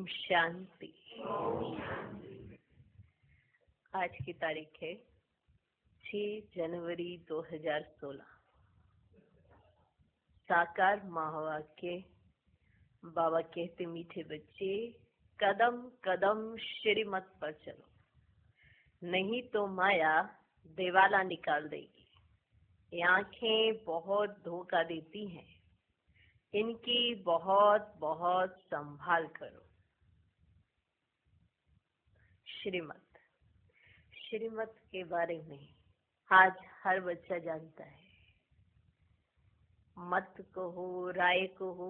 ओम शांति। आज की तारीख है 6 जनवरी 2016। साकार महावाक्य। बाबा कहते, मीठे बच्चे, कदम कदम श्रीमत पर चलो, नहीं तो माया देवाला निकाल देगी। ये आंखें बहुत धोखा देती हैं, इनकी बहुत बहुत संभाल करो। श्रीमत, श्रीमत के बारे में आज हर बच्चा जानता है। मत को हो, राय को हो,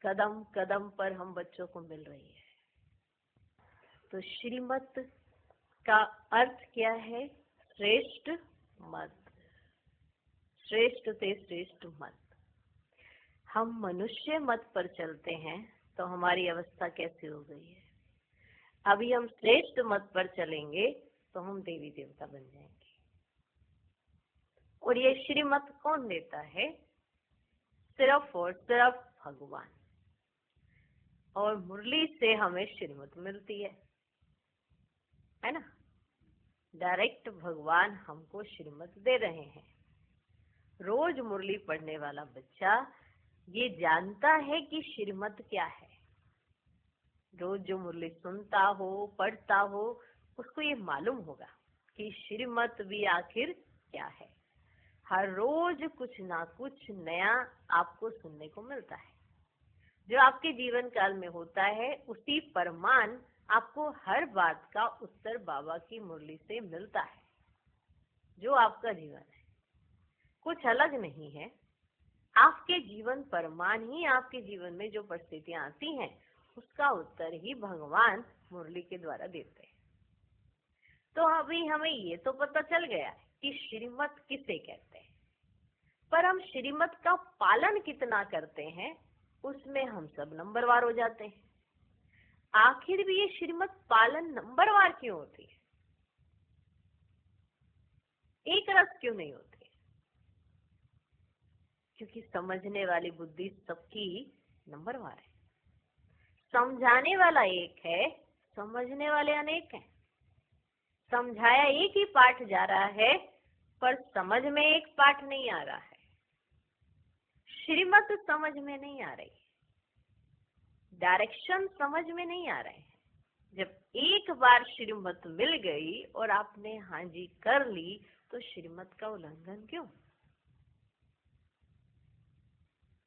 कदम कदम पर हम बच्चों को मिल रही है। तो श्रीमत का अर्थ क्या है? श्रेष्ठ मत, श्रेष्ठ से श्रेष्ठ मत। हम मनुष्य मत पर चलते हैं तो हमारी अवस्था कैसी हो गई है। अभी हम श्रेष्ठ मत पर चलेंगे तो हम देवी देवता बन जाएंगे। और ये श्रीमत कौन देता है? सिर्फ और सिर्फ भगवान। और मुरली से हमें श्रीमत मिलती है ना। डायरेक्ट भगवान हमको श्रीमत दे रहे हैं। रोज मुरली पढ़ने वाला बच्चा ये जानता है कि श्रीमत क्या है। रोज जो मुरली सुनता हो, पढ़ता हो, उसको ये मालूम होगा कि श्रीमत भी आखिर क्या है। हर रोज कुछ ना कुछ नया आपको सुनने को मिलता है। जो आपके जीवन काल में होता है उसी परमान आपको हर बात का उत्तर बाबा की मुरली से मिलता है। जो आपका जीवन है कुछ अलग नहीं है। आपके जीवन परमान ही आपके जीवन में जो परिस्थितियां आती हैं उसका उत्तर ही भगवान मुरली के द्वारा देते हैं। तो अभी हमें ये तो पता चल गया कि श्रीमत किसे कहते हैं, पर हम श्रीमत का पालन कितना करते हैं उसमें हम सब नंबरवार हो जाते हैं। आखिर भी ये श्रीमत पालन नंबरवार क्यों होती है? एक रस क्यों नहीं होती? क्योंकि समझने वाली बुद्धि सबकी नंबरवार है। समझाने वाला एक है, समझने वाले अनेक हैं। समझाया एक ही पाठ जा रहा है पर समझ में एक पाठ नहीं आ रहा है। श्रीमत समझ में नहीं आ रही, डायरेक्शन समझ में नहीं आ रहे हैं। जब एक बार श्रीमत मिल गई और आपने हाँ जी कर ली तो श्रीमत का उल्लंघन क्यों?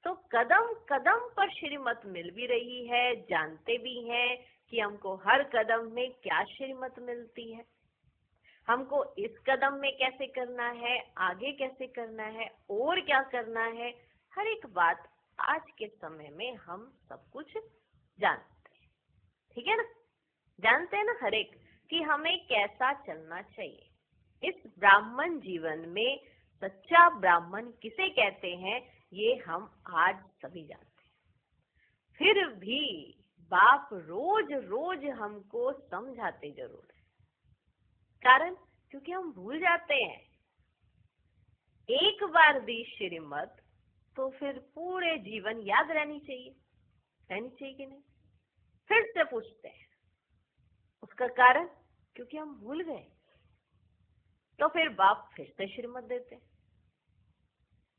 तो कदम कदम पर श्रीमत मिल भी रही है, जानते भी हैं कि हमको हर कदम में क्या श्रीमत मिलती है, हमको इस कदम में कैसे करना है, आगे कैसे करना है, और क्या करना है। हर एक बात आज के समय में हम सब कुछ जानते हैं। ठीक है ना, जानते हैं ना हर एक कि हमें कैसा चलना चाहिए। इस ब्राह्मण जीवन में सच्चा ब्राह्मण किसे कहते हैं ये हम आज सभी जानते हैं। फिर भी बाप रोज रोज हमको समझाते जरूर है। कारण क्योंकि हम भूल जाते हैं। एक बार दी श्रीमत तो फिर पूरे जीवन याद रहनी चाहिए कि नहीं? फिर से पूछते हैं। उसका कारण क्योंकि हम भूल गए। तो फिर बाप फिर से श्रीमत देते हैं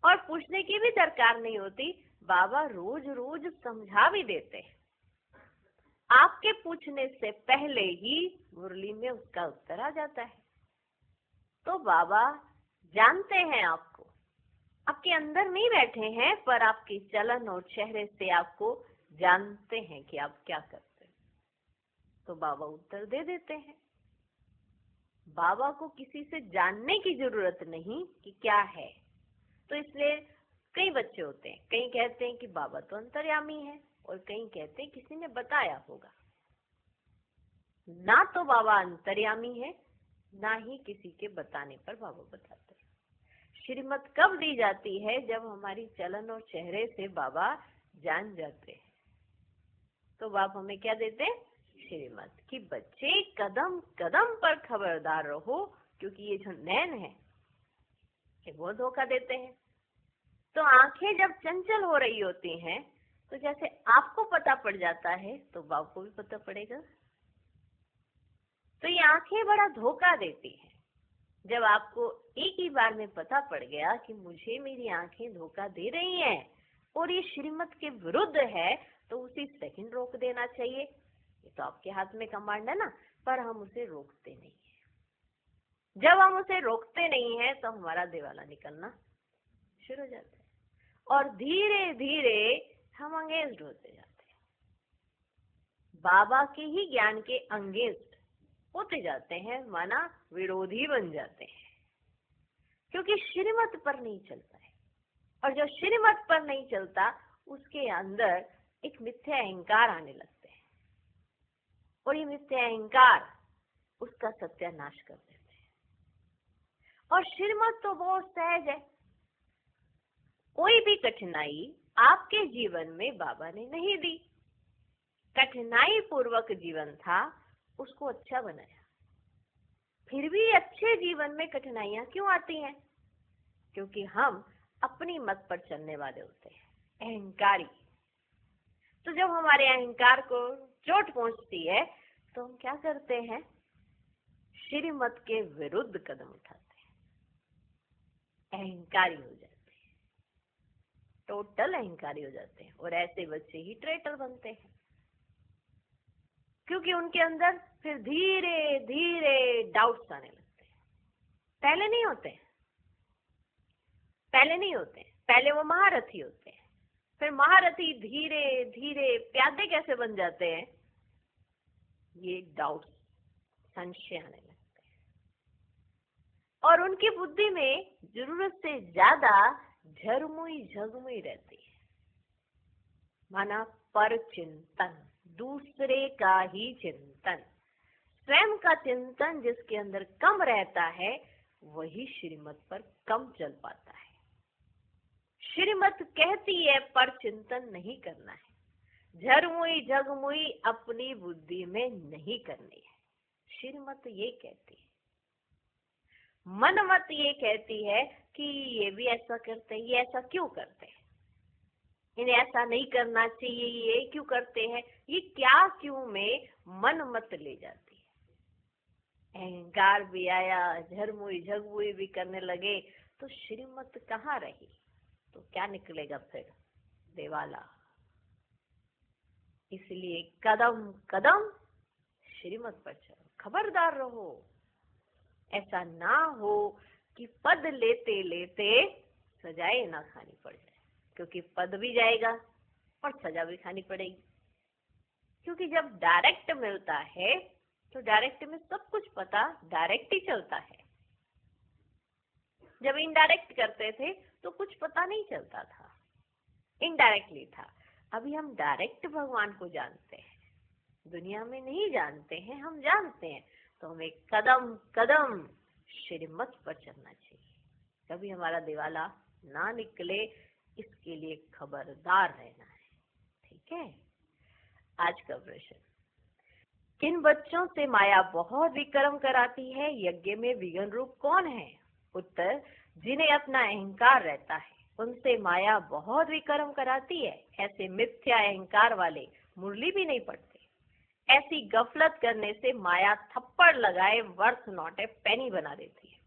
और पूछने की भी दरकार नहीं होती। बाबा रोज रोज समझा भी देते हैं। आपके पूछने से पहले ही मुरली में उसका उत्तर आ जाता है। तो बाबा जानते हैं आपको, आपके अंदर नहीं बैठे हैं पर आपके चलन और चेहरे से आपको जानते हैं कि आप क्या करते हैं। तो बाबा उत्तर दे देते हैं। बाबा को किसी से जानने की जरूरत नहीं कि क्या है। तो इसलिए कई बच्चे होते हैं, कई कहते हैं कि बाबा तो अंतर्यामी है और कई कहते हैं किसी ने बताया होगा। ना तो बाबा अंतर्यामी है, ना ही किसी के बताने पर बाबा बताते हैं। श्रीमत कब दी जाती है? जब हमारी चलन और चेहरे से बाबा जान जाते हैं। तो बाप हमें क्या देते हैं? श्रीमत कि बच्चे कदम कदम पर खबरदार रहो, क्योंकि ये जो नैन है वो धोखा देते हैं। तो आंखें जब चंचल हो रही होती हैं तो जैसे आपको पता पड़ जाता है तो बाप को भी पता पड़ेगा। तो ये आंखें बड़ा धोखा देती है। जब आपको एक ही बार में पता पड़ गया कि मुझे मेरी आंखें धोखा दे रही हैं और ये श्रीमत के विरुद्ध है, तो उसी सेकंड रोक देना चाहिए। ये तो आपके हाथ में कमांड है ना, पर हम उसे रोकते नहीं है। जब हम उसे रोकते नहीं है तो हमारा दिवाला निकलना शुरू हो जाता है और धीरे धीरे हम अंगेज होते जाते हैं, बाबा के ही ज्ञान के अंगेज होते जाते हैं, माना विरोधी बन जाते हैं, क्योंकि श्रीमत पर नहीं चलता है। और जो श्रीमत पर नहीं चलता उसके अंदर एक मिथ्या अहंकार आने लगते हैं और ये मिथ्या अहंकार उसका सत्यानाश कर देते हैं। और श्रीमत तो बहुत सहज है। कोई भी कठिनाई आपके जीवन में बाबा ने नहीं दी, कठिनाई पूर्वक जीवन था, उसको अच्छा बनाया। फिर भी अच्छे जीवन में कठिनाइयां क्यों आती हैं? क्योंकि हम अपनी मत पर चलने वाले होते हैं, अहंकारी। तो जब हमारे अहंकार को चोट पहुंचती है तो हम क्या करते हैं? श्रीमत के विरुद्ध कदम उठाते हैं, अहंकारी हो जाते हैं, टोटल अहंकारी हो जाते हैं। और ऐसे बच्चे ही ट्रेटर बनते हैं, क्योंकि उनके अंदर फिर धीरे धीरे डाउट्स आने लगते हैं। पहले नहीं होते, पहले वो महारथी होते हैं, फिर महारथी धीरे धीरे प्यादे कैसे बन जाते हैं? ये डाउट्स, संशय आने लगते हैं और उनकी बुद्धि में जरूरत से ज्यादा झरमुई झगमुई रहती है, माना पर चिंतन, दूसरे का ही चिंतन। स्वयं का चिंतन जिसके अंदर कम रहता है वही श्रीमत पर कम चल पाता है। श्रीमत कहती है पर चिंतन नहीं करना है, झरमुई झगमुई अपनी बुद्धि में नहीं करनी है। श्रीमत ये कहती है, मनमत ये कहती है कि ये भी ऐसा करते हैं, ये ऐसा क्यों करते हैं, इन्हें ऐसा नहीं करना चाहिए, ये क्यों करते हैं, ये क्या क्यों में मन मत ले जाती है। अहंकार भी आया, झरमुई झगमुई भी करने लगे तो श्रीमत कहाँ रही? तो क्या निकलेगा फिर? दिवाला। इसलिए कदम कदम श्रीमत पर चलो, खबरदार रहो। ऐसा ना हो कि पद लेते लेते सजाएं ना खानी पड़ जाए, क्योंकि पद भी जाएगा और सजा भी खानी पड़ेगी। क्योंकि जब डायरेक्ट मिलता है तो डायरेक्ट में सब कुछ पता डायरेक्ट ही चलता है। जब इनडायरेक्ट करते थे तो कुछ पता नहीं चलता था, इनडायरेक्टली था। अभी हम डायरेक्ट भगवान को जानते हैं, दुनिया में नहीं जानते हैं, हम जानते हैं। तो हमें कदम कदम श्रीमत पर चलना चाहिए, कभी हमारा दिवाला ना निकले, इसके लिए खबरदार रहना है। ठीक है। आज का प्रश्न, किन बच्चों से माया बहुत विक्रम कराती है? यज्ञ में विघ्न रूप कौन है? उत्तर, जिन्हें अपना अहंकार रहता है उनसे माया बहुत विक्रम कराती है। ऐसे मिथ्या अहंकार वाले मुरली भी नहीं पढ़ते। ऐसी गफलत करने से माया थप्पड़ लगाए वर्थ नॉट ए पेनी बना देती है।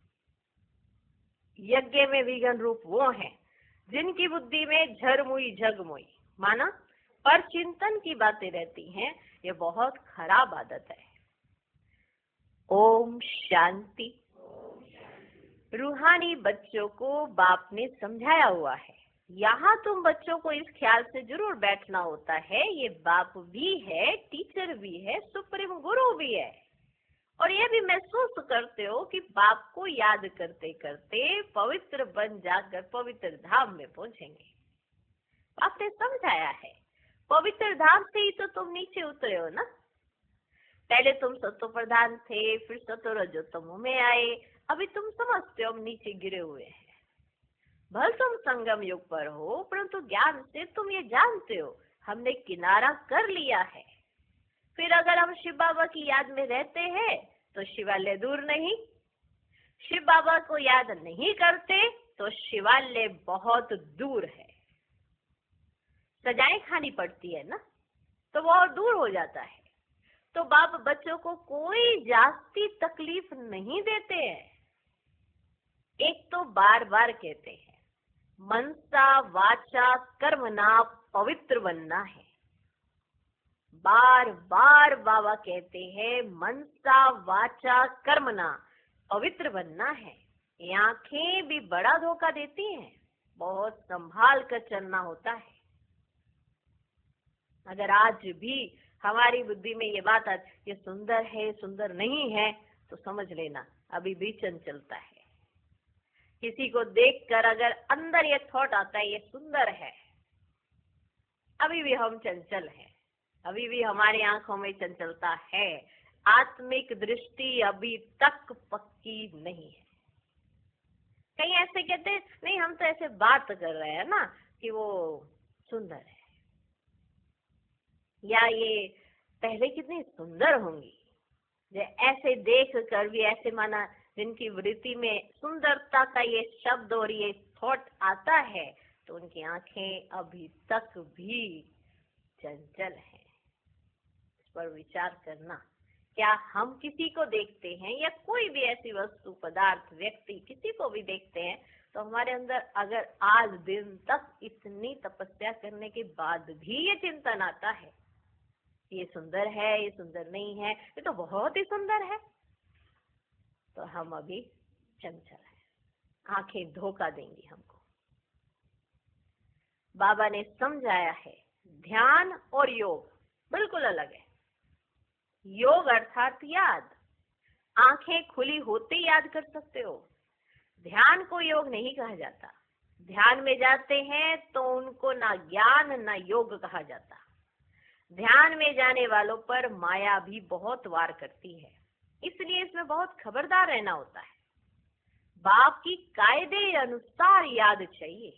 यज्ञ में विघ्न रूप वो हैं जिनकी बुद्धि में झरमुई झगमुई, माना पर चिंतन की बातें रहती हैं। ये बहुत खराब आदत है। ओम शांति। रूहानी बच्चों को बाप ने समझाया हुआ है। यहाँ तुम बच्चों को इस ख्याल से जरूर बैठना होता है, ये बाप भी है, टीचर भी है, सुप्रीम गुरु भी है। और ये भी महसूस करते हो कि बाप को याद करते करते पवित्र बन जाकर पवित्र धाम में पहुंचेंगे। आपने समझाया है, पवित्र धाम से ही तो तुम नीचे उतरे हो ना। पहले तुम सत्व प्रधान थे, फिर सत्व रजोतमो में आए, अभी तुम समझते हो हम नीचे गिरे हुए हैं। भले तुम संगम युग पर हो, परंतु ज्ञान से तुम ये जानते हो हमने किनारा कर लिया है। फिर अगर हम शिव बाबा की याद में रहते हैं तो शिवालय दूर नहीं, शिव बाबा को याद नहीं करते तो शिवालय बहुत दूर है। सजाएं खानी पड़ती है ना, तो वो और दूर हो जाता है। तो बाप बच्चों को कोई जास्ती तकलीफ नहीं देते हैं। एक तो बार बार कहते हैं मनसा वाचा कर्मणा पवित्र बनना है। बार बार बाबा कहते हैं मनसा वाचा कर्मणा पवित्र बनना है। ये आंखें भी बड़ा धोखा देती हैं, बहुत संभाल कर चलना होता है। अगर आज भी हमारी बुद्धि में ये बात आती ये सुंदर है सुंदर नहीं है, तो समझ लेना अभी भी चंचलता है। किसी को देखकर अगर अंदर ये थॉट आता है ये सुंदर है, अभी भी हम चंचल हैं, अभी भी हमारी आंखों में चंचलता है। आत्मिक दृष्टि अभी तक पक्की नहीं है। कहीं ऐसे कहते हैं नहीं हम तो ऐसे बात कर रहे हैं ना कि वो सुंदर है, या ये पहले कितनी सुंदर होंगी। ऐसे देख कर भी ऐसे माना जिनकी वृत्ति में सुंदरता का ये शब्द और ये थॉट आता है, तो उनकी आंखें अभी तक भी चंचल हैं। इस पर विचार करना। क्या हम किसी को देखते हैं या कोई भी ऐसी वस्तु पदार्थ व्यक्ति किसी को भी देखते हैं, तो हमारे अंदर अगर आज दिन तक इतनी तपस्या करने के बाद भी ये चिंतन आता है ये सुंदर है ये सुंदर नहीं है, ये तो बहुत ही सुंदर है, तो हम अभी चंचल हैं। आंखें धोखा देंगी हमको। बाबा ने समझाया है ध्यान और योग बिल्कुल अलग है। योग अर्थात याद, आंखें खुली होते याद कर सकते हो। ध्यान को योग नहीं कहा जाता। ध्यान में जाते हैं तो उनको ना ज्ञान ना योग कहा जाता। ध्यान में जाने वालों पर माया भी बहुत वार करती है, इसलिए इसमें बहुत खबरदार रहना होता है। बाप की कायदे अनुसार याद चाहिए।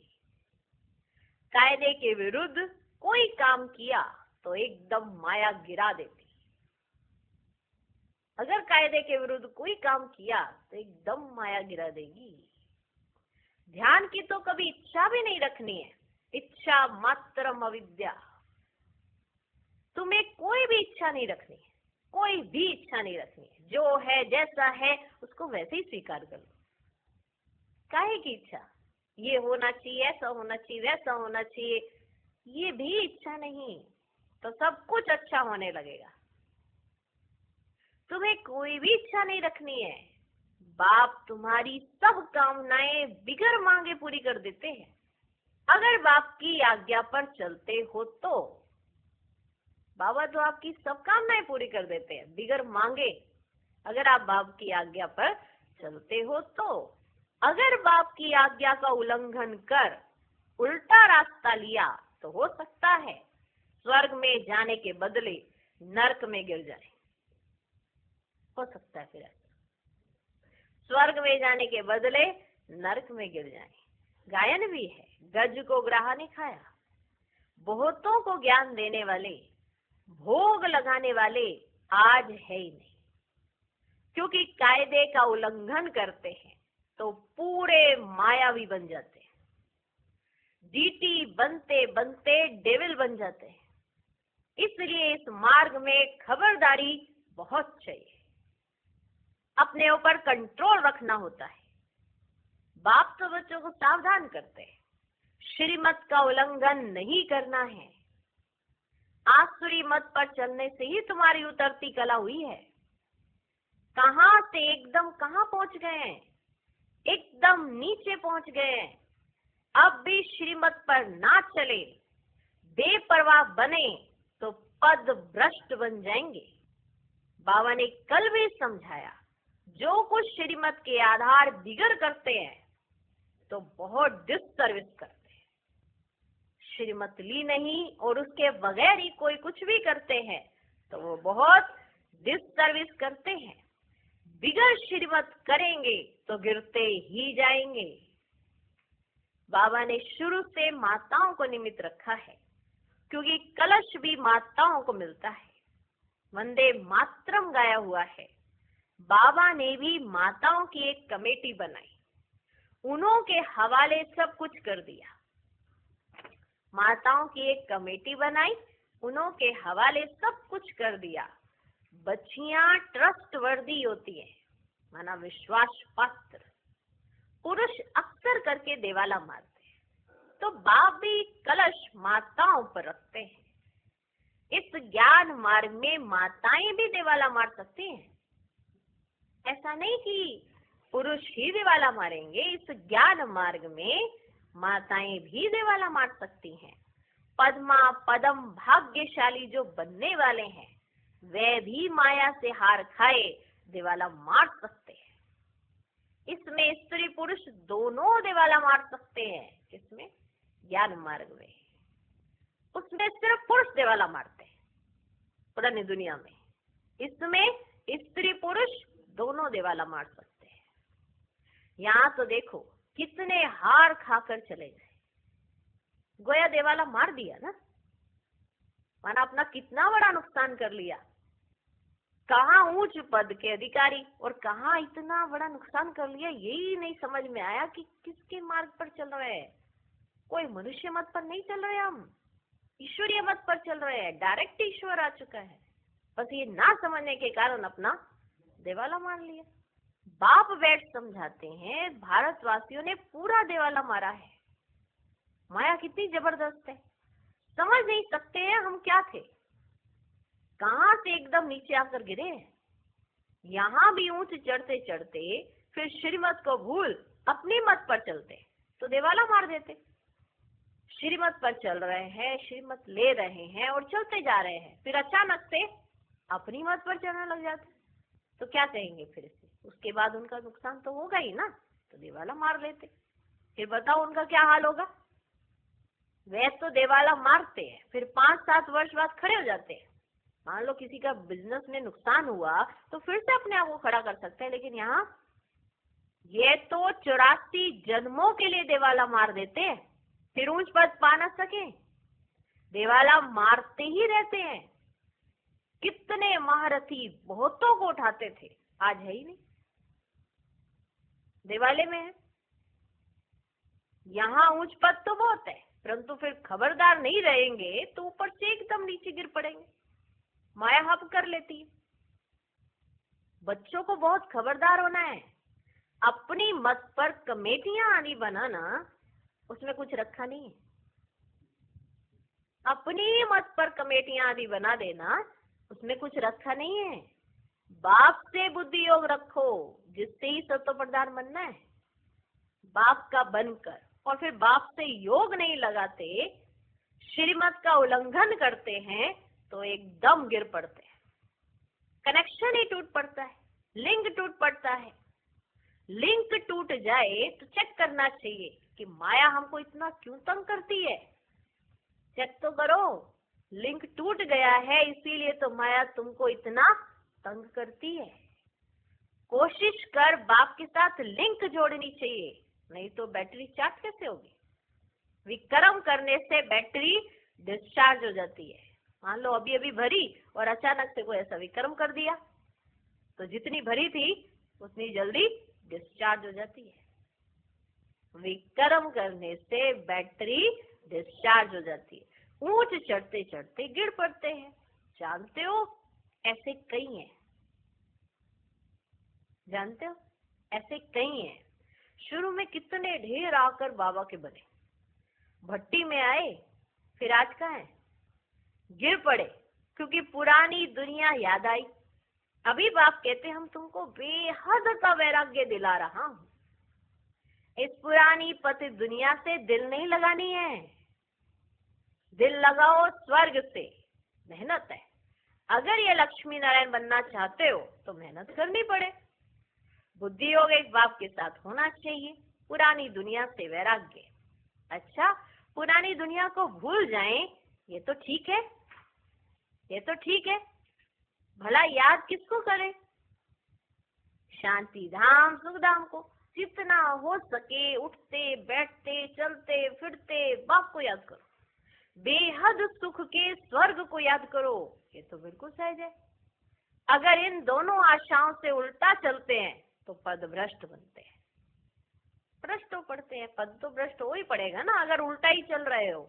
कायदे के विरुद्ध कोई काम किया तो एकदम माया गिरा देती। अगर कायदे के विरुद्ध कोई काम किया तो एकदम माया गिरा देगी। ध्यान की तो कभी इच्छा भी नहीं रखनी है। इच्छा मात्रम अविद्या। तुम्हें कोई भी इच्छा नहीं रखनी है, कोई भी इच्छा नहीं रखनी है। जो है जैसा है उसको वैसे ही स्वीकार कर लो। काहे की इच्छा? ये होना चाहिए, ऐसा होना चाहिए, वैसा होना चाहिए, ये भी इच्छा नहीं, तो सब कुछ अच्छा होने लगेगा। तुम्हें कोई भी इच्छा नहीं रखनी है। बाप तुम्हारी सब कामनाएं बिगर मांगे पूरी कर देते हैं, अगर बाप की आज्ञा पर चलते हो तो। बाबा तो आपकी सब कामनाएं पूरी कर देते हैं बिगर मांगे, अगर आप बाप की आज्ञा पर चलते हो तो। अगर बाप की आज्ञा का उल्लंघन कर उल्टा रास्ता लिया तो हो सकता है स्वर्ग में जाने के बदले नरक में गिर जाए। हो सकता है फिर स्वर्ग में जाने के बदले नरक में गिर जाए। गायन भी है, गज को ग्राह ने खाया। बहुतों को ज्ञान देने वाले, भोग लगाने वाले आज है ही नहीं, क्योंकि कायदे का उल्लंघन करते हैं तो पूरे मायावी बन जाते हैं। डीटी बनते बनते डेविल बन जाते हैं। इसलिए इस मार्ग में खबरदारी बहुत चाहिए। अपने ऊपर कंट्रोल रखना होता है। बाप तो बच्चों को सावधान करते हैं, श्रीमत का उल्लंघन नहीं करना है। आसुरी मत पर चलने से ही तुम्हारी उतरती कला हुई है। कहां से एकदम कहां पहुंच गए हैं, एकदम नीचे पहुंच गए हैं। अब भी श्रीमत पर ना चले, बेपरवाह बने तो पद भ्रष्ट बन जाएंगे। बाबा ने कल भी समझाया, जो कुछ श्रीमत के आधार बिगड़ करते हैं तो बहुत डिससर्विस करते हैं। श्रीमत ली नहीं और उसके बगैर ही कोई कुछ भी करते हैं तो वो बहुत डिससर्विस करते हैं। बिगड़ श्रीमत करेंगे तो गिरते ही जाएंगे। बाबा ने शुरू से माताओं को निमित्त रखा है, क्योंकि कलश भी माताओं को मिलता है। वंदे मातरम गाया हुआ है। बाबा ने भी माताओं की एक कमेटी बनाई, उन्हों के हवाले सब कुछ कर दिया। माताओं की एक कमेटी बनाई, उन्हों के हवाले सब कुछ कर दिया। बच्चियां ट्रस्टवर्दी होती है, माना विश्वास पात्र। पुरुष अक्सर करके देवाला मारते हैं, तो बाप भी कलश माताओं पर रखते हैं। इस ज्ञान मार्ग में माताएं भी देवाला मार सकती हैं। ऐसा नहीं कि पुरुष ही देवाला मारेंगे, इस ज्ञान मार्ग में माताएं भी देवाला मार सकती हैं। पद्मा पदम भाग्यशाली जो बनने वाले हैं, वे भी माया से हार खाए देवाला मार सकते हैं। इसमें स्त्री पुरुष दोनों देवाला मार सकते हैं। किसमें? ज्ञान मार्ग में। उसमें सिर्फ पुरुष देवाला मारते हैं पुरानी दुनिया में। इसमें स्त्री पुरुष दोनों देवाला मार सकते हैं। यहाँ तो देखो कितने हार खाकर चले गए, गोया देवाला मार दिया ना, माना अपना कितना बड़ा नुकसान कर लिया। कहाँ ऊंच पद के अधिकारी और कहाँ इतना बड़ा नुकसान कर लिया, यही नहीं समझ में आया कि किसके मार्ग पर चल रहे हैं। कोई मनुष्य मत पर नहीं चल रहे, हम ईश्वरीय मत पर चल रहे हैं। डायरेक्ट ईश्वर आ चुका है, बस ये ना समझने के कारण अपना देवाला मार लिया। बाप बैठ समझाते हैं, भारतवासियों ने पूरा देवाला मारा है। माया कितनी जबरदस्त है, समझ नहीं सकते हैं हम क्या थे, कहां से एकदम नीचे आकर गिरे। यहाँ भी ऊंच चढ़ते चढ़ते फिर श्रीमत को भूल अपनी मत पर चलते तो देवाला मार देते। श्रीमत पर चल रहे हैं, श्रीमत ले रहे हैं और चलते जा रहे हैं, फिर अचानक से अपनी मत पर चलने लग जाते, तो क्या कहेंगे फिर से? उसके बाद उनका नुकसान तो होगा ही ना, तो देवाला मार लेते। फिर बताओ उनका क्या हाल होगा। वे तो देवाला मारते हैं, फिर 5-7 वर्ष बाद खड़े हो जाते हैं। मान लो किसी का बिजनेस में नुकसान हुआ तो फिर से अपने आप को खड़ा कर सकते हैं, लेकिन यहाँ ये तो 84 जन्मों के लिए देवाला मार देते हैं, फिर ऊंच पद पा ना सके, देवाला मारते ही रहते हैं। कितने महारथी बहुतों को उठाते थे, आज है ही नहीं, देवाले में है। यहाँ ऊंच पद तो बहुत है, परंतु फिर खबरदार नहीं रहेंगे तो ऊपर से एकदम नीचे गिर पड़ेंगे। माया हप कर लेती है। बच्चों को बहुत खबरदार होना है। अपनी मत पर कमेटियां आदि बनाना, उसमें कुछ रखा नहीं है। अपनी मत पर कमेटियां आदि बना देना, उसमें कुछ रखा नहीं है। बाप से बुद्धि योग रखो, जिससे ही सत्व प्रधान बनना है, बाप का बनकर। और फिर बाप से योग नहीं लगाते, श्रीमत का उल्लंघन करते हैं तो एकदम गिर पड़ते हैं। कनेक्शन ही टूट पड़ता है, लिंक टूट पड़ता है। लिंक टूट जाए तो चेक करना चाहिए कि माया हमको इतना क्यों तंग करती है। चेक तो करो, लिंक टूट गया है इसीलिए तो माया तुमको इतना तंग करती है। कोशिश कर बाप के साथ लिंक जोड़नी चाहिए, नहीं तो बैटरी चार्ज कैसे होगी। विक्रम करने से बैटरी डिस्चार्ज हो जाती है। मान लो अभी अभी भरी और अचानक से कोई ऐसा विक्रम कर दिया तो जितनी भरी थी उतनी जल्दी डिस्चार्ज हो जाती है। विक्रम करने से बैटरी डिस्चार्ज हो जाती है। ऊंच चढ़ते चढ़ते गिर पड़ते हैं। जानते हो ऐसे कई हैं, जानते हो ऐसे कई हैं। शुरू में कितने ढेर आकर बाबा के बने, भट्टी में आए, फिर आज कहाँ है, गिर पड़े क्योंकि पुरानी दुनिया याद आई। अभी बाप कहते हम तुमको बेहद का वैराग्य दिला रहा हूं। इस पुरानी पतित दुनिया से दिल नहीं लगानी है, दिल लगाओ स्वर्ग से। मेहनत है, अगर ये लक्ष्मी नारायण बनना चाहते हो तो मेहनत करनी पड़े। बुद्धि योग एक बाप के साथ होना चाहिए। पुरानी दुनिया से वैराग्य। अच्छा, पुरानी दुनिया को भूल जाएं, ये तो ठीक है, ये तो ठीक है। भला याद किसको करे? शांति धाम सुख धाम को। जितना हो सके उठते बैठते चलते फिरते बाप को याद करो। बेहद सुख के स्वर्ग को याद करो, ये तो बिल्कुल सहज है। अगर इन दोनों आशाओं से उल्टा चलते हैं तो पद भ्रष्ट बनते हैं, भ्रष्ट पड़ते हैं। पद तो भ्रष्ट हो ही पड़ेगा ना अगर उल्टा ही चल रहे हो।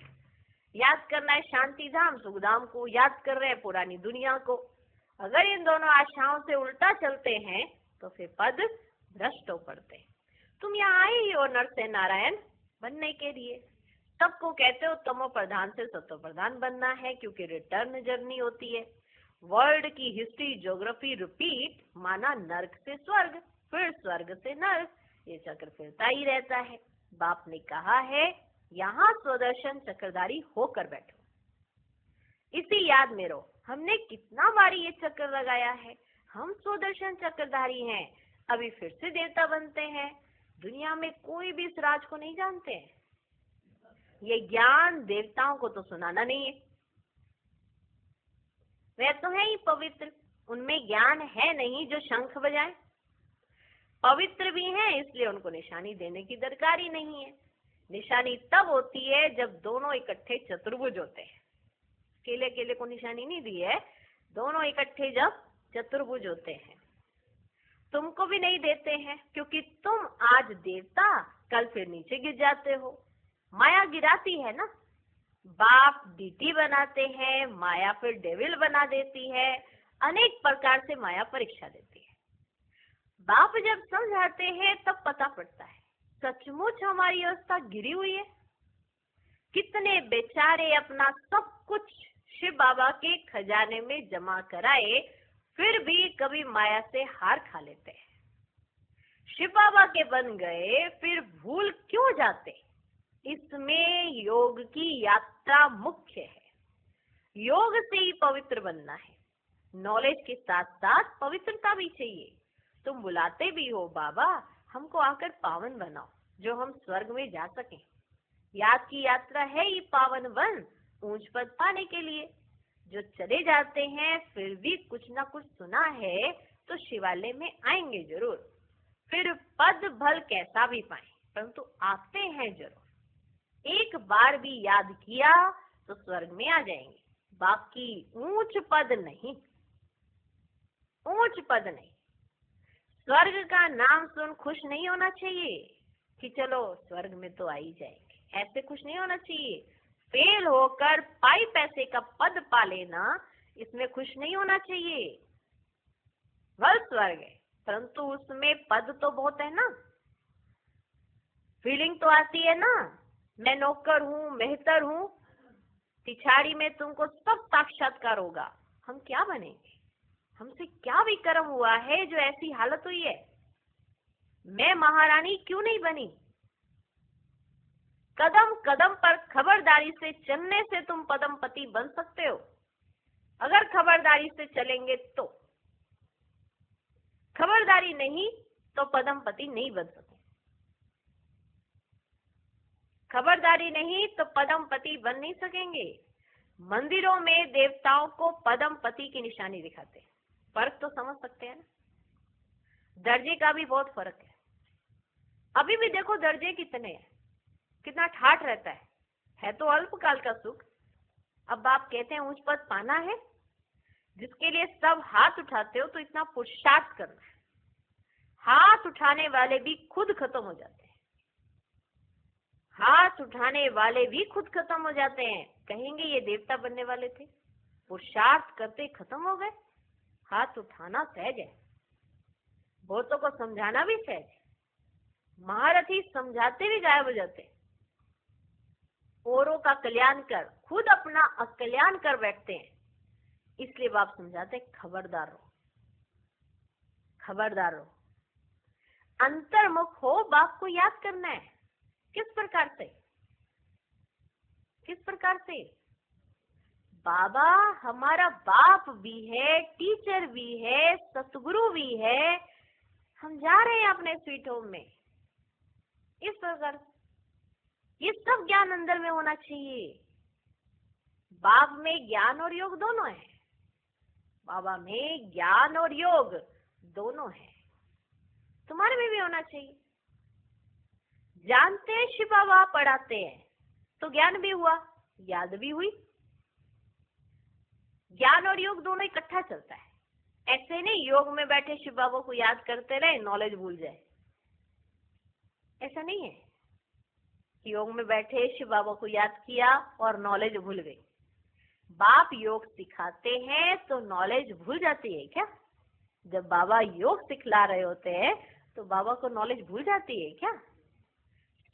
याद करना है शांति धाम सुख धाम को, याद कर रहे हैं पुरानी दुनिया को। अगर इन दोनों आशाओं से उल्टा चलते हैं तो फिर पद भ्रष्ट हो पड़ते हैं। तुम यहाँ आए ही हो नर से नारायण बनने के लिए। सबको कहते हो तमो प्रधान से सतो प्रधान बनना है, क्योंकि रिटर्न जर्नी होती है। वर्ल्ड की हिस्ट्री ज्योग्राफी रिपीट, माना नर्क से स्वर्ग, फिर स्वर्ग से नर्क, ये चक्र फिरता ही रहता है। बाप ने कहा है यहाँ स्वदर्शन चक्रधारी होकर बैठो, इसी याद में रहो। हमने कितना बारी ये चक्र लगाया है, हम स्वदर्शन चक्रधारी हैं। अभी फिर से देवता बनते हैं। दुनिया में कोई भी इस राज को नहीं जानते हैं। ये ज्ञान देवताओं को तो सुनाना नहीं है, वे तो है ही पवित्र, उनमें ज्ञान है नहीं जो शंख बजाए। पवित्र भी हैं इसलिए उनको निशानी देने की दरकार ही नहीं है। निशानी तब होती है जब दोनों इकट्ठे चतुर्भुज होते हैं। केले केले को निशानी नहीं दी है, दोनों इकट्ठे जब चतुर्भुज होते हैं। तुमको भी नहीं देते हैं क्योंकि तुम आज देवता कल फिर नीचे गिर जाते हो। माया गिराती है ना, बाप डीटी बनाते हैं, माया फिर डेविल बना देती है। अनेक प्रकार से माया परीक्षा देती है। बाप जब समझाते हैं तब पता पड़ता है सचमुच हमारी अवस्था गिरी हुई है। कितने बेचारे अपना सब कुछ शिव बाबा के खजाने में जमा कराए, फिर भी कभी माया से हार खा लेते हैं। शिव बाबा के बन गए फिर भूल क्यों जाते? इसमें योग की यात्रा मुख्य है। योग से ही पवित्र बनना है। नॉलेज के साथ साथ पवित्रता भी चाहिए। तुम बुलाते भी हो बाबा हमको आकर पावन बनाओ, जो हम स्वर्ग में जा सकें। याद की यात्रा है ये पावन वन, ऊंच पद पाने के लिए। जो चले जाते हैं फिर भी कुछ ना कुछ सुना है तो शिवालय में आएंगे जरूर। फिर पद भल कैसा भी पाए परंतु आते हैं जरूर। एक बार भी याद किया तो स्वर्ग में आ जाएंगे, बाकी ऊंच पद नहीं, ऊंच पद नहीं। स्वर्ग का नाम सुन खुश नहीं होना चाहिए कि चलो स्वर्ग में तो आ ही जाएंगे, ऐसे खुश नहीं होना चाहिए। फेल होकर पाई पैसे का पद पा लेना, इसमें खुश नहीं होना चाहिए। वह स्वर्ग है परंतु उसमें पद तो बहुत है ना, फीलिंग तो आती है ना, मैं नौकर हूँ मेहतर हूँ। पिछाड़ी में तुमको सब साक्षात्कार होगा। हम क्या बनेंगे? हमसे क्या विक्रम हुआ है जो ऐसी हालत हुई है? मैं महारानी क्यों नहीं बनी? कदम कदम पर खबरदारी से चलने से तुम पदमपति बन सकते हो, अगर खबरदारी से चलेंगे तो। खबरदारी नहीं तो पदमपति नहीं बन सकते। खबरदारी नहीं तो पदमपति बन नहीं सकेंगे। मंदिरों में देवताओं को पदमपति की निशानी दिखाते हैं। फर्क तो समझ सकते हैं ना, दर्जे का भी बहुत फर्क है। अभी भी देखो दर्जे कितने हैं, कितना ठाठ रहता है तो अल्पकाल का सुख। अब आप कहते हैं ऊंच पद पाना है, जिसके लिए सब हाथ उठाते हो तो इतना पुरुषार्थ करना है। हाथ उठाने वाले भी खुद खत्म हो जाते हैं, हाथ उठाने वाले भी खुद खत्म हो जाते हैं। कहेंगे ये देवता बनने वाले थे, पुरुषार्थ करते खत्म हो गए। हाथ उठाना सहज है, बहुतों को समझाना भी सहज है। महारथी समझाते भी गायब हो जाते, औरों का कल्याण कर खुद अपना अकल्याण कर बैठते हैं। इसलिए बाप समझाते खबरदार रहो, खबरदार रहो। अंतर्मुख हो, बाप को याद करना है। किस प्रकार से? किस प्रकार से? बाबा हमारा बाप भी है, टीचर भी है, सतगुरु भी है। हम जा रहे हैं अपने स्वीट होम में। इस प्रकार ये सब ज्ञान अंदर में होना चाहिए। बाप में ज्ञान और योग दोनों है, बाबा में ज्ञान और योग दोनों है, तुम्हारे में भी होना चाहिए। जानते हैं शिव बाबा पढ़ाते हैं तो ज्ञान भी हुआ, याद भी हुई। ज्ञान और योग दोनों इकट्ठा चलता है। ऐसे नहीं योग में बैठे शिव बाबा को याद करते रहे नॉलेज भूल जाए, ऐसा नहीं है। योग में बैठे शिव बाबा को याद किया और नॉलेज भूल गई। बाप योग सिखाते हैं तो नॉलेज भूल जाती है क्या? जब बाबा योग सिखला रहे होते हैं तो बाबा को नॉलेज भूल जाती है क्या?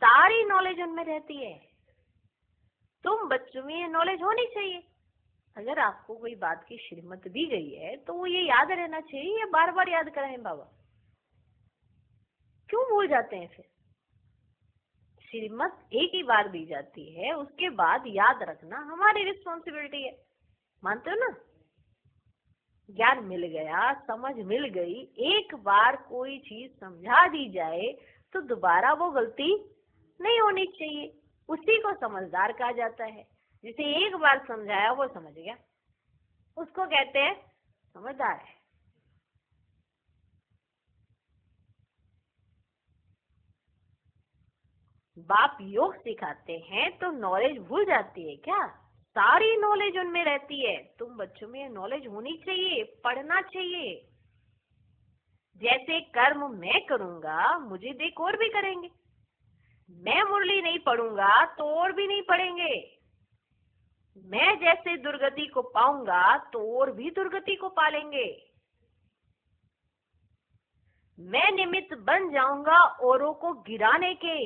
सारी नॉलेज उनमें रहती है। तुम बच्चों में ये नॉलेज होनी चाहिए। अगर आपको कोई बात की श्रीमत दी गई है तो वो ये याद रहना चाहिए, ये बार बार याद कराएं बाबा। क्यों भूल जाते हैं फिर? श्रीमत एक ही बार दी जाती है, उसके बाद याद रखना हमारी रिस्पॉन्सिबिलिटी है। मानते हो ना? ज्ञान मिल गया, समझ मिल गई, एक बार कोई चीज समझा दी जाए तो दोबारा वो गलती नहीं होनी चाहिए। उसी को समझदार कहा जाता है। जिसे एक बार समझाया वो समझ गया, उसको कहते हैं समझदार है। बाप योग सिखाते हैं तो नॉलेज भूल जाती है क्या? सारी नॉलेज उनमें रहती है। तुम बच्चों में ये नॉलेज होनी चाहिए, पढ़ना चाहिए। जैसे कर्म मैं करूंगा मुझे देख और भी करेंगे। मैं मुरली नहीं पढ़ूंगा तो और भी नहीं पढ़ेंगे। मैं जैसे दुर्गति को पाऊंगा तो और भी दुर्गति को पालेंगे। मैं निमित्त बन जाऊंगा औरों को गिराने के।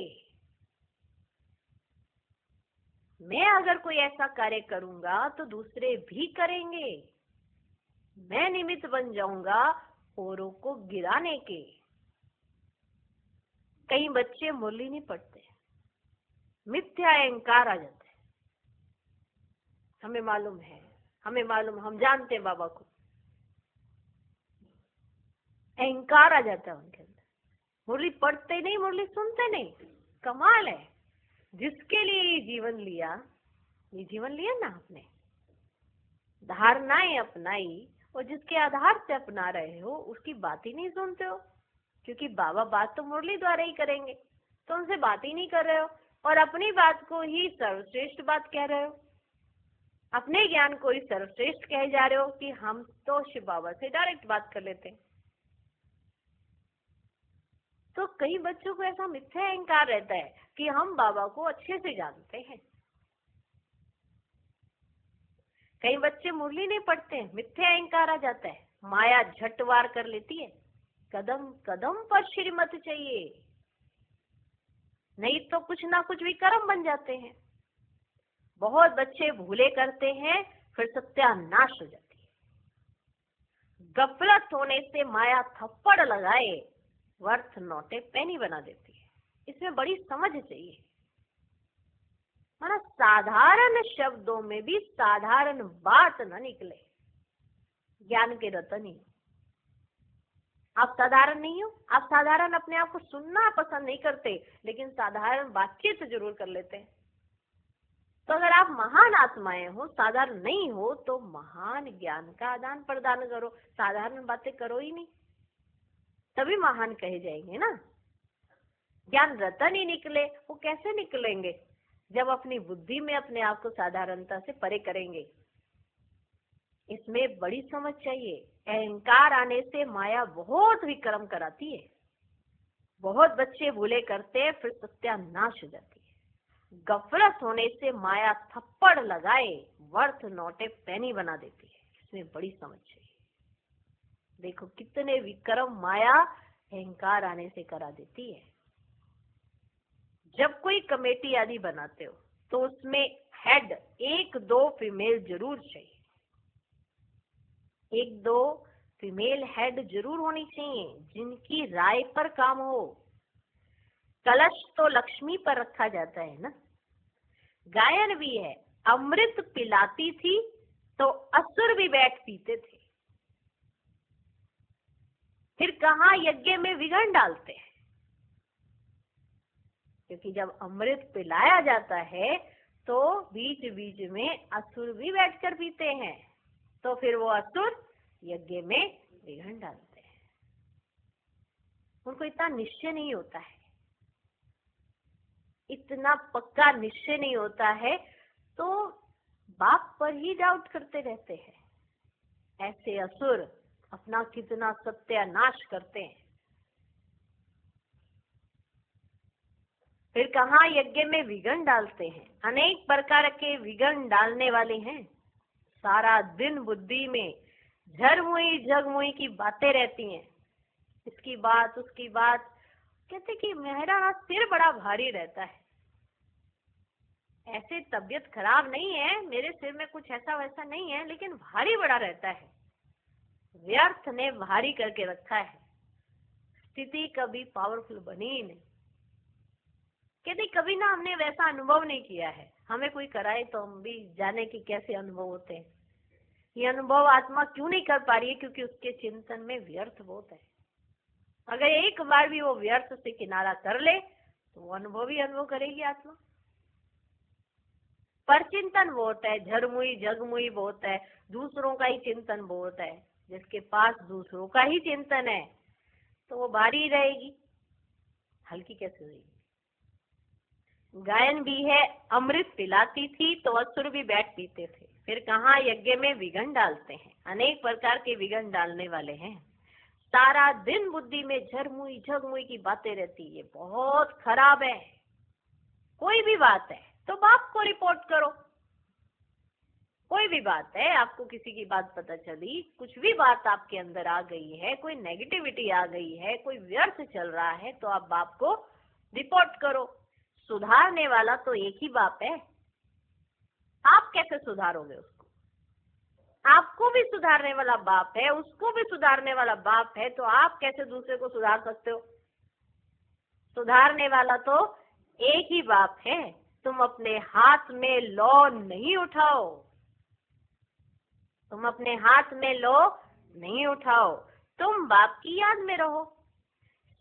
मैं अगर कोई ऐसा कार्य करूंगा तो दूसरे भी करेंगे। मैं निमित्त बन जाऊंगा औरों को गिराने के। कई बच्चे मुरली नहीं पढ़ते, मिथ्या अहंकार आ जाता है। हमें मालूम है, हम जानते हैं बाबा को। अहंकार आ जाता है उनके अंदर। मुरली पढ़ते नहीं, मुरली सुनते नहीं। कमाल है। जिसके लिए ये जीवन लिया ना आपने, धारणाएं अपनाई, और जिसके आधार से अपना रहे हो उसकी बात ही नहीं सुनते हो। क्योंकि बाबा बात तो मुरली द्वारा ही करेंगे, तो उनसे बात ही नहीं कर रहे हो और अपनी बात को ही सर्वश्रेष्ठ बात कह रहे हो। अपने ज्ञान को ही सर्वश्रेष्ठ कहे जा रहे हो कि हम तो शिव बाबा से डायरेक्ट बात कर लेते हैं। तो कई बच्चों को ऐसा मिथ्या अहंकार रहता है कि हम बाबा को अच्छे से जानते हैं। कई बच्चे मुरली नहीं पढ़ते हैं, मिथ्या अहंकार आ जाता है, माया झटवार कर लेती है। कदम कदम पर श्रीमत चाहिए, नहीं तो कुछ ना कुछ विकर्म बन जाते हैं। बहुत बच्चे भूले करते हैं, फिर सत्यानाश हो जाती है। गफलत होने से माया थप्पड़ लगाए वर्थ नोटे पैनी बना देती है। इसमें बड़ी समझ चाहिए। माना साधारण शब्दों में भी साधारण बात न निकले। ज्ञान के रतन ही। आप साधारण नहीं हो। आप साधारण अपने आप को सुनना पसंद नहीं करते, लेकिन साधारण बातचीत जरूर कर लेते हैं। तो अगर आप महान आत्माएं हो, साधारण नहीं हो, तो महान ज्ञान का आदान प्रदान करो। साधारण बातें करो ही नहीं, तभी महान कहे जाएंगे ना। ज्ञान रतन ही निकले, वो कैसे निकलेंगे? जब अपनी बुद्धि में अपने आप को साधारणता से परे करेंगे। इसमें बड़ी समझ चाहिए। अहंकार आने से माया बहुत विक्रम कराती है। बहुत बच्चे भूले करते हैं, फिर सत्यानाश हो जाती है। गफलत होने से माया थप्पड़ लगाए वर्थ नोटे पैनी बना देती है। इसमें बड़ी समझ चाहिए। देखो कितने विक्रम माया अहंकार आने से करा देती है। जब कोई कमेटी आदि बनाते हो तो उसमें हेड 1-2 फीमेल जरूर चाहिए। 1-2 फीमेल हेड जरूर होनी चाहिए, जिनकी राय पर काम हो। कलश तो लक्ष्मी पर रखा जाता है ना। गायन भी है, अमृत पिलाती थी तो असुर भी बैठ पीते थे। फिर कहाँ यज्ञ में विघ्न डालते हैं। क्योंकि जब अमृत पिलाया जाता है तो बीच बीच में असुर भी बैठकर पीते हैं, तो फिर वो असुर यज्ञ में विघ्न डालते हैं। उनको इतना निश्चय नहीं होता है, इतना पक्का निश्चय नहीं होता है, तो बाप पर ही डाउट करते रहते हैं। ऐसे असुर अपना कितना सत्यानाश करते हैं। फिर कहाँ यज्ञ में विघ्न डालते हैं, अनेक प्रकार के विघ्न डालने वाले हैं। सारा दिन बुद्धि में झरमुई झगमुई की बातें रहती हैं, इसकी बात उसकी बात। कहते कि मेरा ना सिर बड़ा भारी रहता है। ऐसे तबीयत खराब नहीं है, मेरे सिर में कुछ ऐसा वैसा नहीं है, लेकिन भारी बड़ा रहता है। व्यर्थ ने भारी करके रखा है, स्थिति कभी पावरफुल बनी ही नहीं। कहते कभी ना हमने वैसा अनुभव नहीं किया है, हमें कोई कराए तो हम भी जाने कि कैसे अनुभव होते हैं। ये अनुभव आत्मा क्यों नहीं कर पा रही है? क्योंकि उसके चिंतन में व्यर्थ बहुत है। अगर एक बार भी वो व्यर्थ से किनारा कर ले तो वो अनुभव ही अनुभव करेगी आत्मा। पर चिंतन बहुत है, झरमुई झगमुई बहुत है, दूसरों का ही चिंतन बहुत है। जिसके पास दूसरों का ही चिंतन है तो वो भारी रहेगी, हल्की कैसे होगी? गायन भी है, अमृत पिलाती थी तो असुर भी बैठ पीते थे। फिर कहाँ यज्ञ में विघ्न डालते हैं, अनेक प्रकार के विघ्न डालने वाले हैं। सारा दिन बुद्धि में झरमुई झगमुई की बातें रहती है, बहुत खराब है। कोई भी बात है तो बाप को रिपोर्ट करो। कोई भी बात है, आपको किसी की बात पता चली, कुछ भी बात आपके अंदर आ गई है, कोई नेगेटिविटी आ गई है, कोई व्यर्थ चल रहा है, तो आप बाप को रिपोर्ट करो। सुधारने वाला तो एक ही बाप है। आप कैसे सुधारोगे उसको? आपको भी सुधारने वाला बाप है, उसको भी सुधारने वाला बाप है, तो आप कैसे दूसरे को सुधार सकते हो? सुधारने वाला तो एक ही बाप है। तुम अपने हाथ में लौ नहीं उठाओ, तुम अपने हाथ में लो नहीं उठाओ, तुम बाप की याद में रहो।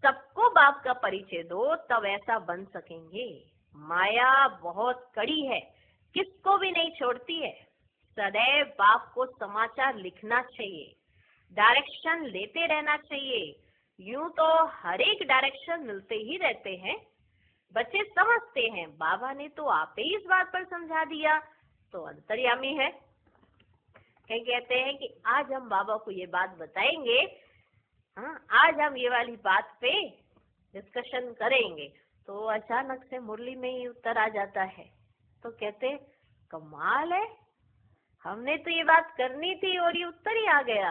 सबको बाप का परिचय दो, तब ऐसा बन सकेंगे। माया बहुत कड़ी है, किसको भी नहीं छोड़ती है। सदैव बाप को समाचार लिखना चाहिए, डायरेक्शन लेते रहना चाहिए। यूं तो हर एक डायरेक्शन मिलते ही रहते हैं। बच्चे समझते हैं बाबा ने तो आप ही इस बात पर समझा दिया, तो अंतर्यामी है। कहते हैं कि आज हम बाबा को ये बात बताएंगे, हाँ आज हम ये वाली बात पे डिस्कशन करेंगे, तो अचानक से मुरली में ही उत्तर आ जाता है। तो कहते कमाल है, हमने तो ये बात करनी थी और ये उत्तर ही आ गया।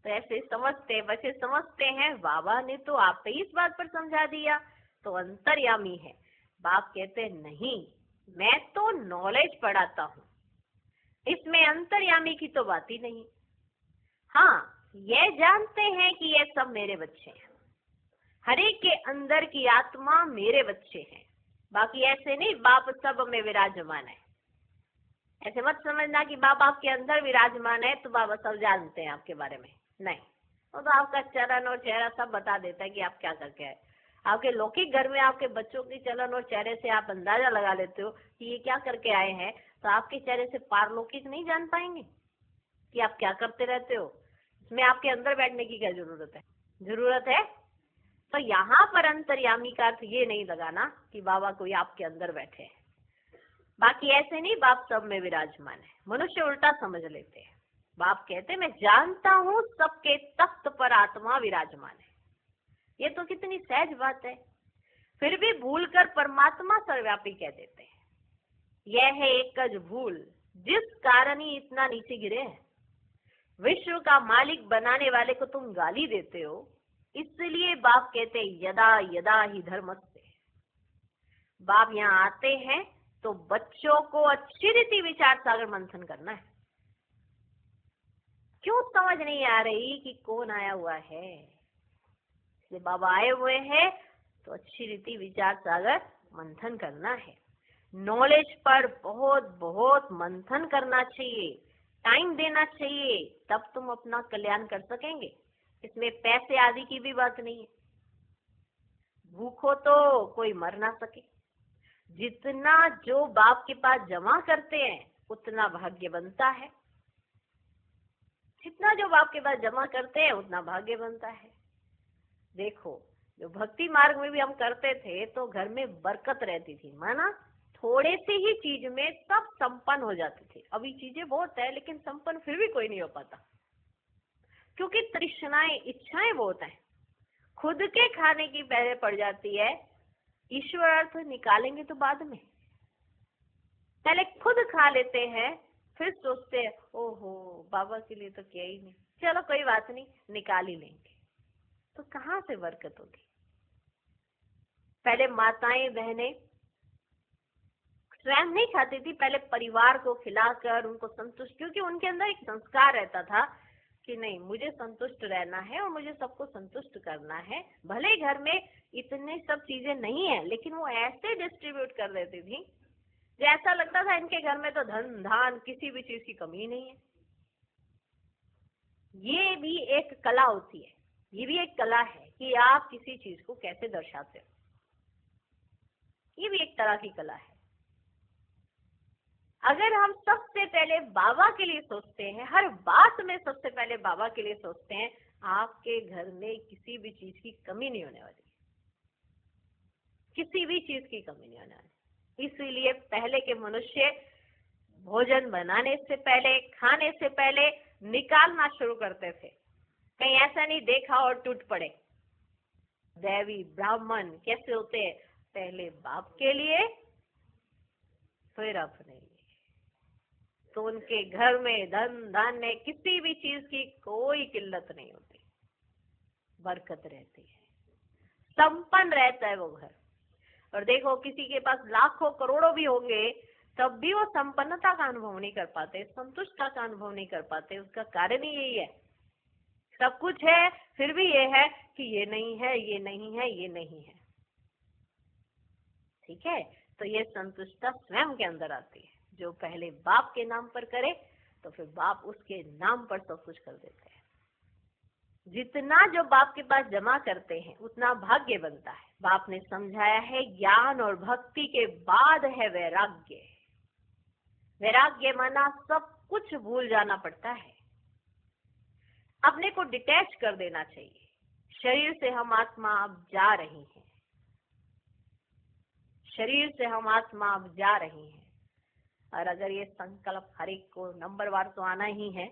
तो ऐसे समझते बच्चे समझते हैं बाबा ने तो आप ही इस बात पर समझा दिया, तो अंतर्यामी है। बाप कहते नहीं, मैं तो नॉलेज पढ़ाता हूँ, इसमें अंतर्यामी की तो बात ही नहीं। हाँ ये जानते हैं कि ये सब मेरे बच्चे हैं, हर एक के अंदर की आत्मा मेरे बच्चे हैं। बाकी ऐसे नहीं बाप सब में विराजमान है। ऐसे मत समझना कि बाप आपके अंदर विराजमान है तो बाबा सब जानते हैं आपके बारे में, नहीं। वो तो आपका चलन और चेहरा सब बता देता है कि आप क्या करके आए। आपके लौकिक घर में आपके बच्चों की चलन और चेहरे से आप अंदाजा लगा लेते हो कि ये क्या करके आए हैं, तो आपके चेहरे से पारलौकिक नहीं जान पाएंगे कि आप क्या करते रहते हो। इसमें आपके अंदर बैठने की क्या जरूरत है? जरूरत है। तो यहाँ पर अंतर्यामी का अर्थ ये नहीं लगाना कि बाबा कोई आपके अंदर बैठे हैं। बाकी ऐसे नहीं बाप सब में विराजमान है। मनुष्य उल्टा समझ लेते हैं। बाप कहते मैं जानता हूँ सबके तख्त पर आत्मा विराजमान है। ये तो कितनी सहज बात है, फिर भी भूलकर परमात्मा सर्वव्यापी कह देते हैं। यह है एकज भूल, जिस कारण ही इतना नीचे गिरे हैं। विश्व का मालिक बनाने वाले को तुम गाली देते हो, इसलिए बाप कहते यदा यदा ही धर्मस्ते। बाप यहाँ आते हैं तो बच्चों को अच्छी रीति विचार सागर मंथन करना है। क्यों समझ नहीं आ रही कि कौन आया हुआ है? इसलिए बाबा आए हुए हैं तो अच्छी रीति विचार सागर मंथन करना है। नॉलेज पर बहुत बहुत मंथन करना चाहिए, टाइम देना चाहिए, तब तुम अपना कल्याण कर सकेंगे। इसमें पैसे आदि की भी बात नहीं है। भूखो तो कोई मर ना सके। जितना जो बाप के पास जमा करते हैं उतना भाग्य बनता है। जितना जो बाप के पास जमा करते हैं उतना भाग्य बनता है। देखो जो भक्ति मार्ग में भी हम करते थे तो घर में बरकत रहती थी, माना थोड़े से ही चीज में सब संपन्न हो जाते थे। अभी चीजें बहुत है लेकिन संपन्न फिर भी कोई नहीं हो पाता, क्योंकि तृष्णाएं इच्छाएं बहुत है। खुद के खाने की पहले पड़ जाती है, ईश्वर अर्थ निकालेंगे तो बाद में। पहले खुद खा लेते हैं, फिर सोचते हैं ओहो बाबा के लिए तो किया ही नहीं, चलो कोई बात नहीं निकाल ही लेंगे। तो कहाँ से बरकत होगी? पहले माताएं बहनें स्वयं नहीं खाती थी, पहले परिवार को खिलाकर उनको संतुष्ट, क्योंकि उनके अंदर एक संस्कार रहता था कि नहीं मुझे संतुष्ट रहना है और मुझे सबको संतुष्ट करना है। भले घर में इतने सब चीजें नहीं है, लेकिन वो ऐसे डिस्ट्रीब्यूट कर देती थी जो ऐसा लगता था इनके घर में तो धन धान किसी भी चीज की कमी नहीं है। ये भी एक कला होती है, ये भी एक कला है कि आप किसी चीज को कैसे दर्शाते हो, ये भी एक तरह की कला है। अगर हम सबसे पहले बाबा के लिए सोचते हैं, हर बात में सबसे पहले बाबा के लिए सोचते हैं, आपके घर में किसी भी चीज की कमी नहीं होने वाली, किसी भी चीज की कमी नहीं होने वाली। इसीलिए पहले के मनुष्य भोजन बनाने से पहले, खाने से पहले निकालना शुरू करते थे। कहीं ऐसा नहीं देखा और टूट पड़े। देवी ब्राह्मण कैसे होते हैं, पहले बाप के लिए फिर अपने लिए। तो उनके घर में धन धान्य किसी भी चीज की कोई किल्लत नहीं होती, बरकत रहती है, संपन्न रहता है वो घर। और देखो किसी के पास लाखों करोड़ों भी होंगे तब भी वो संपन्नता का अनुभव नहीं कर पाते, संतुष्टता का अनुभव नहीं कर पाते। उसका कारण ही यही है, सब कुछ है फिर भी ये है कि ये नहीं है, ये नहीं है, ये नहीं है। ठीक है, तो ये संतुष्टता स्वयं के अंदर आती है। जो पहले बाप के नाम पर करे तो फिर बाप उसके नाम पर सब कुछ कर देते हैं। जितना जो बाप के पास जमा करते हैं उतना भाग्य बनता है। बाप ने समझाया है ज्ञान और भक्ति के बाद है वैराग्य। वैराग्य माना सब कुछ भूल जाना पड़ता है, अपने को डिटैच कर देना चाहिए। शरीर से हम आत्मा अब जा रही हैं, शरीर से हम आत्मा अब जा रही हैं। और अगर ये संकल्प हर एक को नंबरवार तो आना ही है,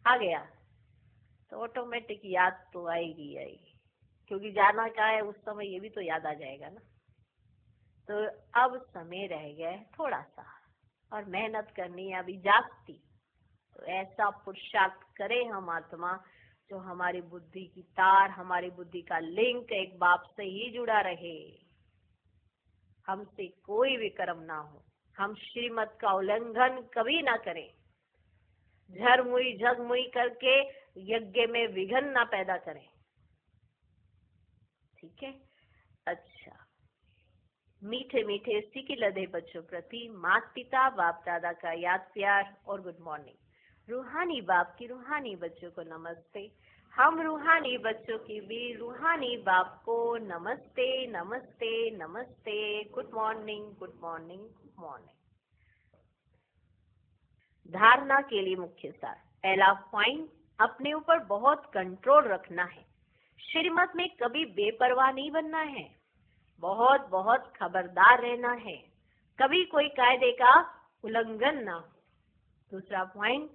आ गया तो ऑटोमेटिक याद तो आएगी आएगी, क्योंकि जाना क्या है उस समय ये भी तो याद आ जाएगा ना। तो अब समय रह गया है थोड़ा सा और मेहनत करनी है अभी जागती। तो ऐसा पुरुषार्थ करें हम आत्मा जो हमारी बुद्धि की तार, हमारी बुद्धि का लिंक एक बाप से ही जुड़ा रहे, हमसे कोई भी कर्म ना हो, हम श्रीमत का उल्लंघन कभी ना करें, झरमुई झगमुई करके यज्ञ में विघ्न ना पैदा करें। ठीक है, अच्छा। मीठे मीठे सीखी लदे बच्चों प्रति माता पिता बाप दादा का याद प्यार और गुड मॉर्निंग। रूहानी बाप की रूहानी बच्चों को नमस्ते। हम रूहानी बच्चों की भी रूहानी बाप को नमस्ते नमस्ते नमस्ते। Good morning good morning good morning. धारणा के लिए मुख्य सार। पहला पॉइंट, अपने ऊपर बहुत कंट्रोल रखना है। श्रीमत में कभी बेपरवाह नहीं बनना है, बहुत बहुत खबरदार रहना है, कभी कोई कायदे का उल्लंघन ना हो। दूसरा पॉइंट,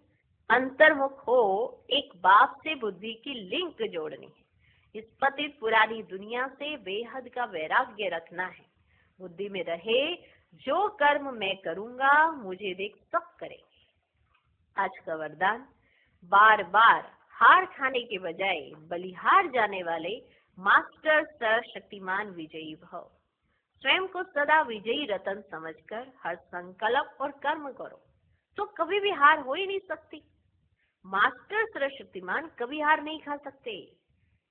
अंतर्मुख हो, एक बाप से बुद्धि की लिंक जोड़नी है। इस पतित पुरानी दुनिया से बेहद का वैराग्य रखना है। बुद्धि में रहे जो कर्म मैं करूंगा मुझे देख सब करेंगे। आज का वरदान, बार बार हार खाने के बजाय बलिहार जाने वाले मास्टर सर्वशक्तिमान विजयी भव। स्वयं को सदा विजयी रतन समझकर हर संकल्प और कर्म करो तो कभी भी हार हो ही नहीं सकती। मास्टर सर्वशक्तिमान कभी हार नहीं खा सकते।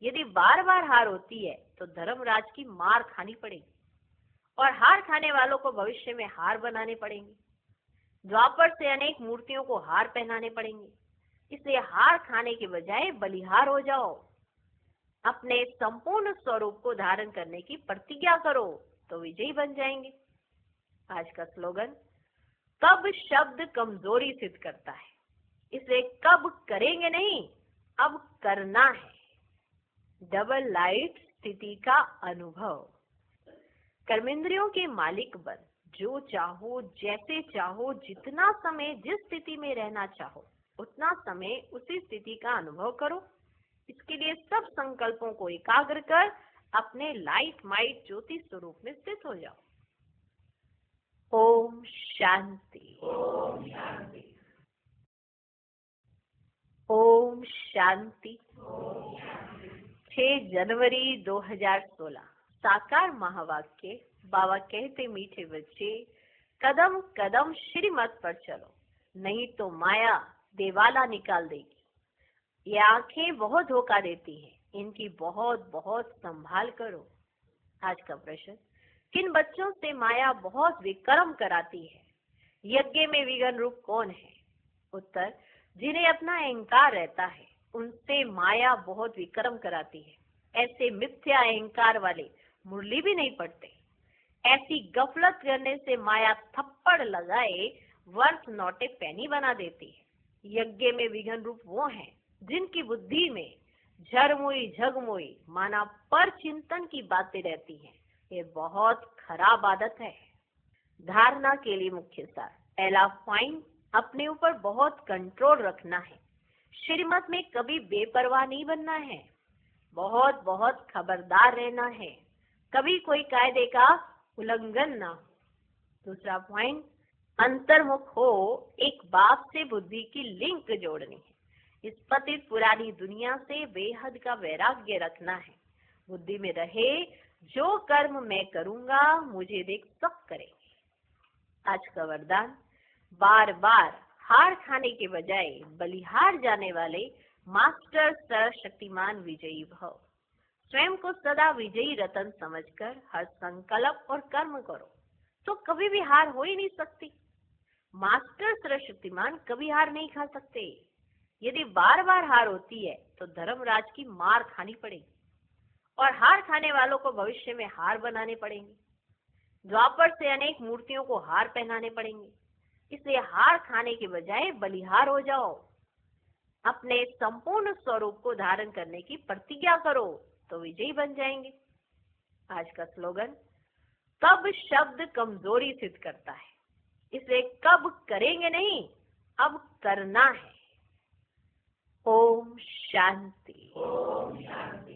यदि बार बार हार होती है तो धर्मराज की मार खानी पड़ेगी और हार खाने वालों को भविष्य में हार बनाने पड़ेंगे। द्वापर से अनेक मूर्तियों को हार पहनाने पड़ेंगे। इसलिए हार खाने के बजाय बलिहार हो जाओ, अपने संपूर्ण स्वरूप को धारण करने की प्रतिज्ञा करो तो विजयी बन जाएंगे। आज का स्लोगन, कब शब्द कमजोरी सिद्ध करता है, इसलिए कब करेंगे नहीं, अब करना है। डबल लाइट स्थिति का अनुभव। कर्मेंद्रियों के मालिक बन, जो चाहो जैसे चाहो, जितना समय जिस स्थिति में रहना चाहो उतना समय उसी स्थिति का अनुभव करो। इसके इसके लिए सब संकल्पों को एकाग्र कर अपने लाइट माइट ज्योति स्वरूप में स्थित हो जाओ। ओम शांति। ओम शांति। ओम शांति। 6 जनवरी 2016 साकार महावाक्य। बाबा कहते मीठे बच्चे, कदम कदम श्रीमत पर चलो, नहीं तो माया देवाला निकाल देगी। ये आंखें बहुत धोखा देती हैं, इनकी बहुत बहुत संभाल करो। आज का प्रश्न, किन बच्चों से माया बहुत विक्रम कराती है? यज्ञ में विघ्न रूप कौन है? उत्तर, जिन्हें अपना अहंकार रहता है उनसे माया बहुत विक्रम कराती है। ऐसे मिथ्या अहंकार वाले मुरली भी नहीं पढ़ते। ऐसी गफलत करने से माया थप्पड़ लगाए वर्थ नॉट ए पेनी बना देती है। यज्ञ में विघ्न रूप वो हैं जिनकी बुद्धि में झरमुई झगमुई माना पर चिंतन की बातें रहती हैं। ये बहुत खराब आदत है। धारणा के लिए मुख्य सार, पहला पॉइंट, अपने ऊपर बहुत कंट्रोल रखना है। श्रीमत में कभी बेपरवाह नहीं बनना है। बहुत बहुत खबरदार रहना है, कभी कोई कायदे का उल्लंघन ना हो। दूसरा पॉइंट, अंतर्मुख हो, एक बाप से बुद्धि की लिंक जोड़नी है। इस पतित पुरानी दुनिया से बेहद का वैराग्य रखना है। बुद्धि में रहे, जो कर्म मैं करूंगा मुझे देख सब करेंगे। आज का वरदान, बार बार हार खाने के बजाय बलिहार जाने वाले मास्टर सर्वशक्तिमान विजयी भव। स्वयं को सदा विजयी रतन समझकर हर संकल्प और कर्म करो तो कभी भी हार हो ही नहीं सकती। मास्टर सर्वशक्तिमान कभी हार नहीं खा सकते। यदि बार बार हार होती है तो धर्मराज की मार खानी पड़ेगी और हार खाने वालों को भविष्य में हार बनाने पड़ेंगे। द्वापर से अनेक मूर्तियों को हार पहनाने पड़ेंगे। इसलिए हार खाने के बजाय बलिहार हो जाओ। अपने संपूर्ण स्वरूप को धारण करने की प्रतिज्ञा करो तो विजयी बन जाएंगे। आज का स्लोगन, कब शब्द कमजोरी सिद्ध करता है, इसलिए कब करेंगे नहीं, अब करना है। ओम शांति। ओम शांति।